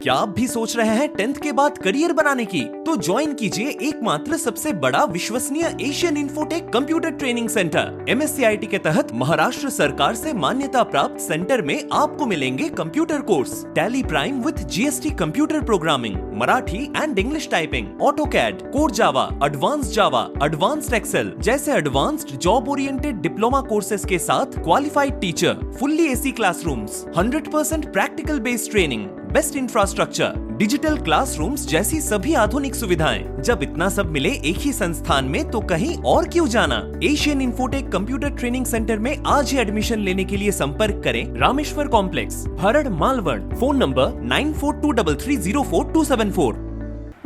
क्या आप भी सोच रहे हैं 10th के बाद करियर बनाने की? तो ज्वाइन कीजिए एकमात्र सबसे बड़ा विश्वसनीय Asian Infotech computer training centre. MSCIT के तहत महाराष्ट्र सरकार से मान्यता प्राप्त सेंटर में आपको मिलेंगे computer course, Tally Prime with GST computer programming, Marathi and English typing, AutoCAD, core Java, advanced Excel जैसे advanced job oriented diploma courses के साथ qualified teacher, fully AC classrooms, 100% practical based training, best infrastructure, digital classrooms जैसी सभी आधुनिक सुविधाएं। जब इतना सब मिले एक ही संस्थान में तो कहीं और क्यों जाना? Asian Infotech computer training center में आज ही एडमिशन लेने के लिए संपर्क करें Rameshwar complex, Bharad, Malvan. Phone number 9423304274।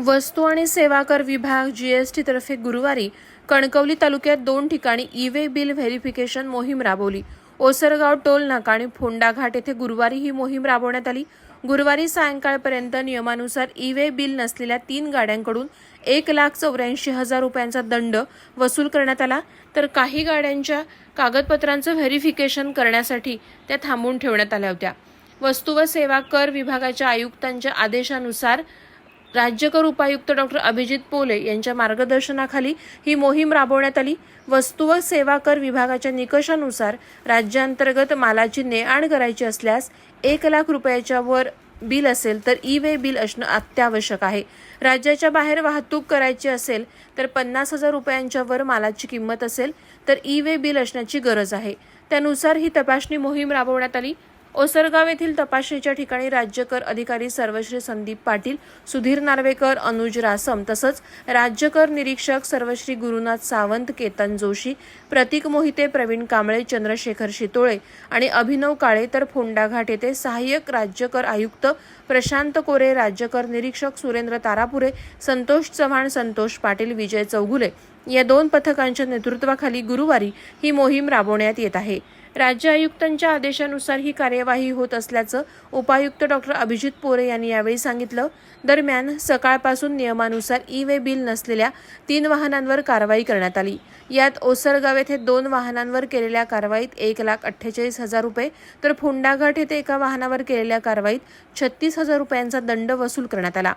वस्तू आणि सेवा कर विभाग GST तर्फे गुरुवारी कणकवली तालुक्यात 2 ठिकाणी ई-वे बिल व्हेरिफिकेशन मोहीम राबवली। ओसरगाव टोल नाका आणि फोंडा घाट येथे गुरुवारी ही मोहीम राबवण्यात आली। गुरुवारी सायंकाळपर्यंत नियमानुसार ई-वे बिल नसलेल्या 3 गाड्यांकडून 1,84,000 रुपयांचा दंड वसूल करण्यात आला, तर काही गाड्यांच्या कागदपत्रांचं व्हेरिफिकेशन करण्यासाठी त्या थांबवून ठेवण्यात आल्या होत्या। वस्तू व सेवा कर विभागाच्या आयुक्तांच्या आदेशानुसार राज्यकर उपायुक्त डॉक्टर अभिजित पोले यांच्या मार्गदर्शनाखाली ही मोहीम राबवण्यात आली। वस्तू व सेवा कर विभागाच्या निकषानुसार राज्यांतर्गत मालाची ने-आण करायची असल्यास 1,00,000 रुपयाच्या वर बिल असेल तर ई-वे बिल असणं अत्यावश्यक आहे। राज्याच्या बाहेर वाहतूक करायची असेल तर 50,000 रुपयांच्या वर मालाची किंमत असेल तर ई-वे बिल असण्याची गरज आहे। त्यानुसार ही तपासणी मोहीम राबवण्यात आली। ओसरगाव येथील तपासणीच्या ठिकाणी राज्यकर अधिकारी सर्वश्री संदीप पाटील, सुधीर नार्वेकर, अनुज रासम तसंच राज्यकर निरीक्षक सर्वश्री गुरुनाथ सावंत, केतन जोशी, प्रतीक मोहिते, प्रवीण कांबळे, चंद्रशेखर शितोळे आणि अभिनव काळे, तर फोंडा घाट येथे सहाय्यक राज्यकर आयुक्त प्रशांत कोरे, राज्यकर निरीक्षक सुरेंद्र तारापुरे, संतोष चव्हाण, संतोष पाटील, विजय चौगुले या 2 पथकांच्या नेतृत्वाखाली गुरुवारी ही मोहीम राबवण्यात येत आहे। राज्य आयुक्तांच्या आदेशानुसार ही कार्यवाही होत असल्याचं उपायुक्त डॉक्टर अभिजित पोरे यांनी यावेळी सांगितलं। दरम्यान सकाळपासून नियमानुसार ई-वे बिल नसलेल्या 3 वाहनांवर कारवाई करण्यात आली। यात ओसरगाव येथे 2 वाहनांवर केलेल्या कारवाईत 1,48,000 रुपये, तर फोंडाघाट येथे एका वाहनावर केलेल्या कारवाईत 36,000 रुपयांचा दंड वसूल करण्यात आला।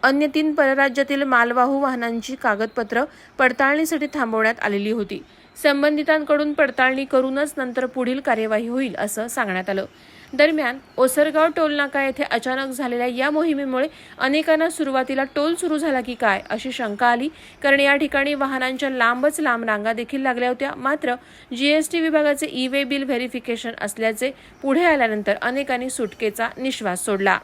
अन्य 3 परराज्यातील मालवाहू वाहनांची कागदपत्र पडताळणीसाठी थांबवण्यात आलेली होती। संबंधितांकडून पडताळणी करूनच नंतर पुढील कार्यवाही होईल असं सांगण्यात आलं। दरम्यान ओसरगाव टोलनाका येथे अचानक झालेल्या या मोहिमेमुळे अनेकांना सुरुवातीला टोल सुरू झाला की काय अशी शंका आली, कारण या ठिकाणी वाहनांच्या लांबच लांब रांगा देखील लागल्या होत्या। मात्र GST विभागाचे ई-वे बिल व्हेरिफिकेशन असल्याचे पुढे आल्यानंतर अनेकांनी सुटकेचा निश्वास सोडला।